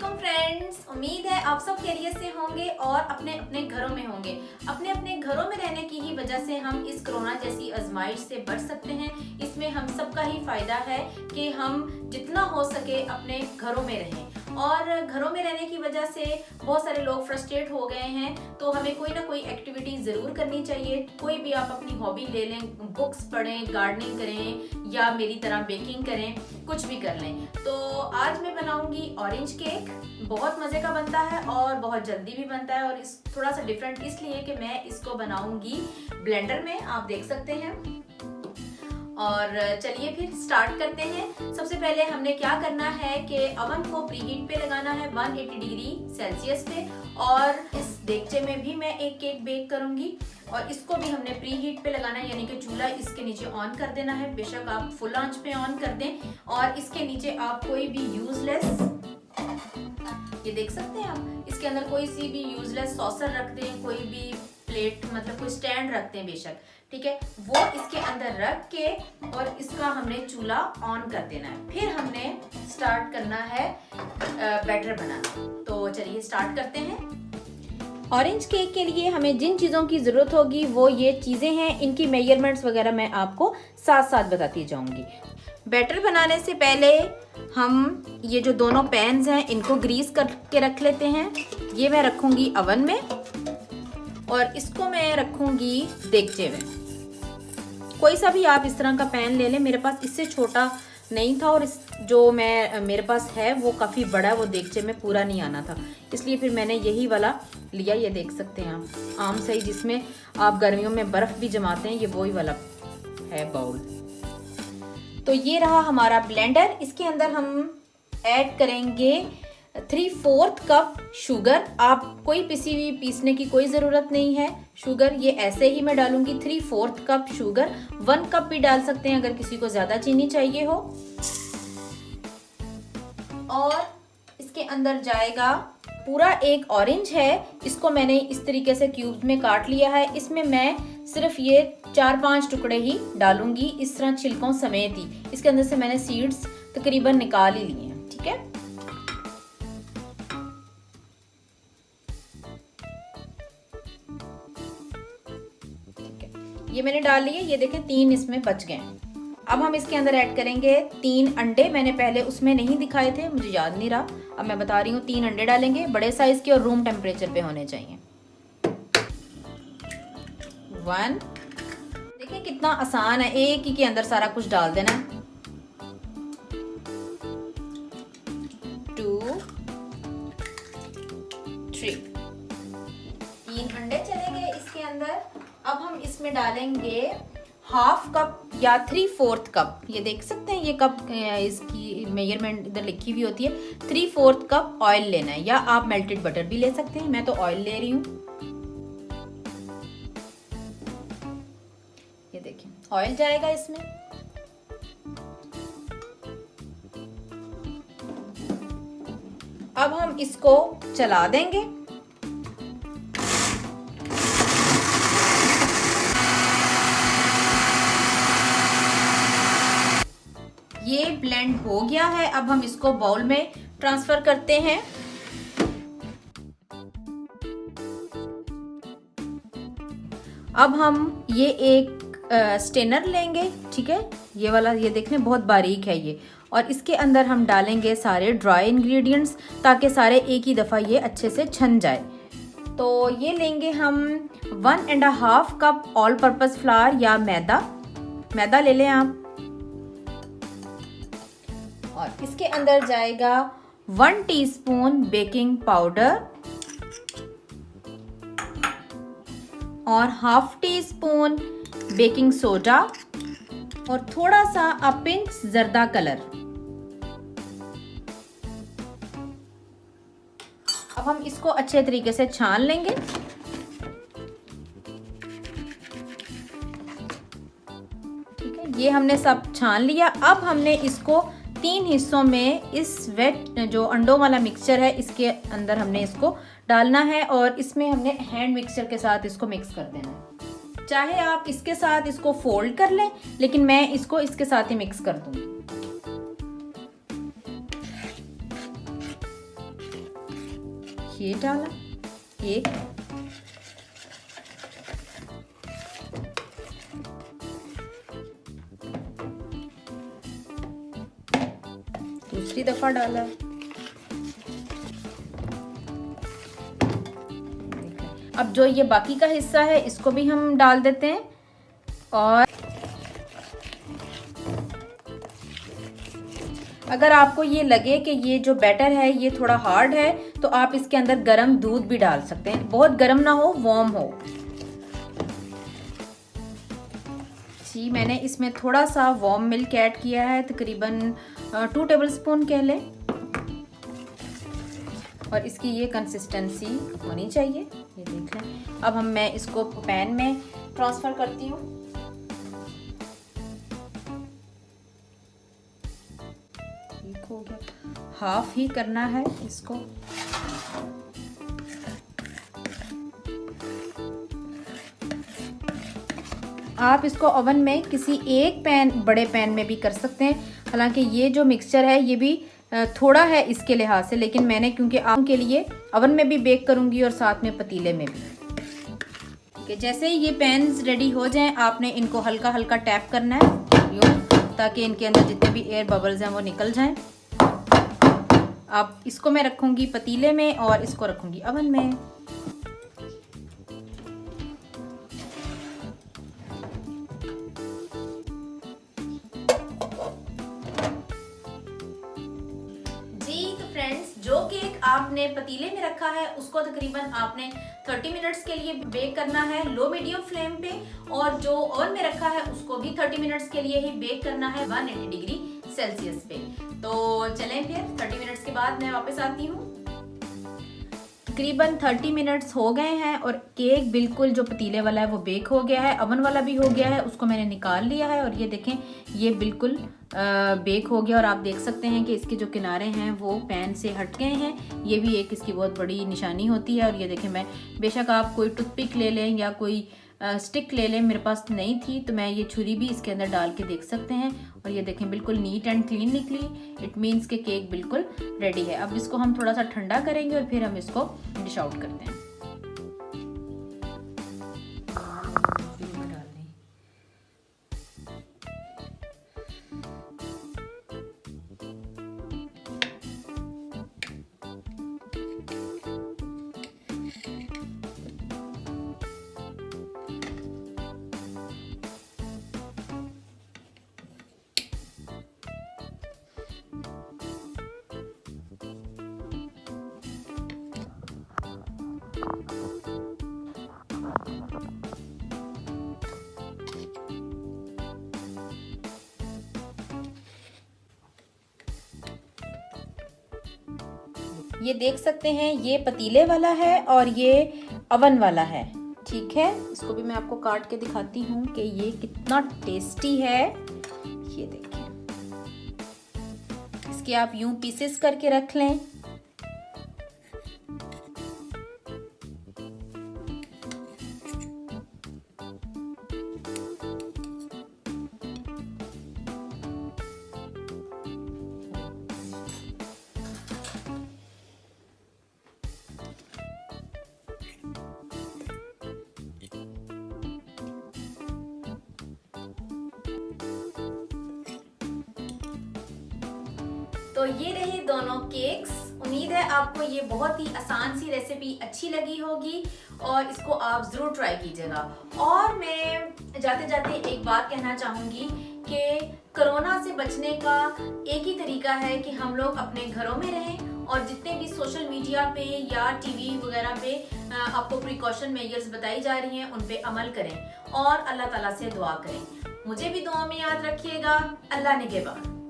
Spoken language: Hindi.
वालेकुम फ्रेंड्स, उम्मीद है आप सब खैरियत से होंगे और अपने अपने घरों में होंगे। अपने अपने घरों में रहने की ही वजह से हम इस कोरोना जैसी आजमाइश से बच सकते हैं। इसमें हम सबका ही फायदा है कि हम जितना हो सके अपने घरों में रहें। और घरों में रहने की वजह से बहुत सारे लोग फ्रस्ट्रेट हो गए हैं, तो हमें कोई ना कोई एक्टिविटी ज़रूर करनी चाहिए। कोई भी आप अपनी हॉबी ले लें, बुक्स पढ़ें, गार्डनिंग करें या मेरी तरह बेकिंग करें, कुछ भी कर लें। तो आज मैं बनाऊंगी ऑरेंज केक। बहुत मज़े का बनता है और बहुत जल्दी भी बनता है, और इस थोड़ा सा डिफरेंट इसलिए कि मैं इसको बनाऊंगी ब्लेंडर में, आप देख सकते हैं। और चलिए फिर स्टार्ट करते हैं। सबसे पहले हमने क्या करना है कि अवन को प्रीहीट पे लगाना है 180 डिग्री सेल्सियस पे, और इस देगचे में भी मैं एक केक बेक करूंगी और इसको भी हमने प्रीहीट पे लगाना है, यानी कि चूल्हा इसके नीचे ऑन कर देना है। बेशक आप फुल आंच पे ऑन कर दें, और इसके नीचे आप कोई भी यूजलेस, ये देख सकते हैं आप, इसके अंदर कोई सी भी यूजलेस सॉसर रख दें, कोई भी प्लेट मतलब कोई स्टैंड रखते हैं बेशक, ठीक है, वो इसके अंदर रख के और इसका हमने चूल्हा ऑन कर देना है। फिर हमने स्टार्ट करना है बैटर बनाना। तो चलिए स्टार्ट करते हैं। ऑरेंज केक के लिए हमें जिन चीज़ों की ज़रूरत होगी वो ये चीज़ें हैं। इनकी मेजरमेंट्स वगैरह मैं आपको साथ साथ बताती जाऊंगी। बैटर बनाने से पहले हम ये जो दोनों पैन्स हैं इनको ग्रीस करके रख लेते हैं। ये मैं रखूंगी अवन में और इसको मैं रखूंगी देगचे में। कोई सा भी आप इस तरह का पैन ले लें। मेरे पास इससे छोटा नहीं था, और इस जो मेरे पास है वो काफ़ी बड़ा है, वो देगचे में पूरा नहीं आना था, इसलिए फिर मैंने यही वाला लिया। ये देख सकते हैं आप, आम सही जिसमें आप गर्मियों में बर्फ़ भी जमाते हैं, ये वही वाला है बाउल। तो ये रहा हमारा ब्लेंडर। इसके अंदर हम ऐड करेंगे 3/4 कप शुगर। आप कोई पीसने की कोई ज़रूरत नहीं है। शुगर ये ऐसे ही मैं डालूंगी 3/4 कप शुगर। 1 कप भी डाल सकते हैं अगर किसी को ज़्यादा चीनी चाहिए हो। और इसके अंदर जाएगा पूरा एक ऑरेंज है, इसको मैंने इस तरीके से क्यूब्स में काट लिया है। इसमें मैं सिर्फ ये 4-5 टुकड़े ही डालूंगी, इस तरह छिलकों समेत ही। इसके अंदर से मैंने सीड्स तकरीबन निकाल ही लिए हैं, ठीक है। ये मैंने डाल लिए, ये देखें 3 इसमें बच गए। अब हम इसके अंदर ऐड करेंगे 3 अंडे। मैंने पहले उसमें नहीं दिखाए थे, मुझे याद नहीं रहा, अब मैं बता रही हूँ। 3 अंडे डालेंगे, बड़े साइज के और रूम टेम्परेचर पे होने चाहिए। 1, देखिए कितना आसान है, एक ही के अंदर सारा कुछ डाल देना है। 2, 3, 3 अंडे चले गए इसके अंदर। अब हम इसमें डालेंगे 1/2 कप या 3/4 कप। ये देख सकते हैं, ये कप इसकी मेजरमेंट इधर लिखी हुई होती है। 3/4 कप ऑयल लेना है, या आप मेल्टेड बटर भी ले सकते हैं, मैं तो ऑयल ले रही हूँ। ये देखिए ऑयल जाएगा इसमें। अब हम इसको चला देंगे। ये ब्लेंड हो गया है। अब हम इसको बाउल में ट्रांसफर करते हैं। अब हम ये एक स्टेनर लेंगे, ठीक है, ये वाला, ये देखने बहुत बारीक है ये, और इसके अंदर हम डालेंगे सारे ड्राई इंग्रेडिएंट्स ताकि सारे एक ही दफ़ा ये अच्छे से छन जाए। तो ये लेंगे हम 1.5 कप ऑल पर्पस फ्लावर या मैदा ले लें आप, और इसके अंदर जाएगा 1 टीस्पून बेकिंग पाउडर और 1/2 टीस्पून बेकिंग सोडा और थोड़ा सा अ पिंच जर्दा कलर। अब हम इसको अच्छे तरीके से छान लेंगे। ठीक है, ये हमने सब छान लिया। अब हमने इसको 3 हिस्सों में इस वेट जो अंडों वाला मिक्सचर है इसके अंदर हमने इसको डालना है, और इसमें हमने हैंड मिक्सचर के साथ इसको मिक्स कर देना है। चाहे आप इसके साथ इसको फोल्ड कर लें, लेकिन मैं इसको इसके साथ ही मिक्स कर दूंगी। ये डाला एक, दूसरी दफा डाला, अब जो ये बाकी का हिस्सा है इसको भी हम डाल देते हैं। और अगर आपको ये लगे कि ये जो बैटर है ये थोड़ा हार्ड है तो आप इसके अंदर गर्म दूध भी डाल सकते हैं, बहुत गर्म ना हो, वार्म हो। जी मैंने इसमें थोड़ा सा वार्म मिल्क ऐड किया है, तकरीबन 2 टेबलस्पून कह लें, और इसकी ये कंसिस्टेंसी होनी चाहिए, ये देख लें। अब मैं इसको पैन में ट्रांसफर करती हूँ। ठीक हो गया, हाफ ही करना है इसको। आप इसको ओवन में किसी एक बड़े पैन में भी कर सकते हैं। हालांकि ये जो मिक्सचर है ये भी थोड़ा है इसके लिहाज से, लेकिन मैंने क्योंकि आपके लिए ओवन में भी बेक करूंगी और साथ में पतीले में भी। कि जैसे ही ये पैन्स रेडी हो जाएं आपने इनको हल्का हल्का टैप करना है यूँ, ताकि इनके अंदर जितने भी एयर बबल्स हैं वो निकल जाएं। अब इसको मैं रखूंगी पतीले में और इसको रखूंगी ओवन में। जो केक आपने पतीले में रखा है उसको तकरीबन आपने 30 मिनट्स के लिए बेक करना है लो मीडियम फ्लेम पे, और जो ओवन में रखा है उसको भी 30 मिनट्स के लिए ही बेक करना है 180 डिग्री सेल्सियस पे। तो चलें फिर 30 मिनट्स के बाद मैं वापस आती हूँ। तकरीबन 30 मिनट्स हो गए हैं और केक बिल्कुल जो पतीले वाला है वो बेक हो गया है, ओवन वाला भी हो गया है, उसको मैंने निकाल लिया है और ये देखें ये बिल्कुल बेक हो गया। और आप देख सकते हैं कि इसके जो किनारे हैं वो पैन से हट गए हैं, ये भी एक इसकी बहुत बड़ी निशानी होती है। और ये देखें, मैं बेशक आप कोई टूथपिक ले लें या कोई स्टिक ले लें, मेरे पास नहीं थी तो मैं ये छुरी भी इसके अंदर डाल के देख सकते हैं। और ये देखें बिल्कुल नीट एंड क्लीन निकली, इट मीन्स के केक बिल्कुल रेडी है। अब इसको हम थोड़ा सा ठंडा करेंगे और फिर हम इसको डिश आउट करते हैं। ये देख सकते हैं ये पतीले वाला है और ये ओवन वाला है, ठीक है। इसको भी मैं आपको काट के दिखाती हूँ कि ये कितना टेस्टी है। ये देखिए, इसके आप यूं पीसेस करके रख लें। तो ये रहे दोनों केक्स। उम्मीद है आपको ये बहुत ही आसान सी रेसिपी अच्छी लगी होगी और इसको आप ज़रूर ट्राई कीजिएगा। और मैं जाते जाते एक बात कहना चाहूँगी कि कोरोना से बचने का एक ही तरीका है कि हम लोग अपने घरों में रहें और जितने भी सोशल मीडिया पे या टीवी वगैरह पे आपको प्रिकॉशन मेजर्स बताई जा रही हैं उन पे अमल करें और अल्लाह ताला से दुआ करें। मुझे भी दुआ में याद रखिएगा। अल्लाह निगहबान।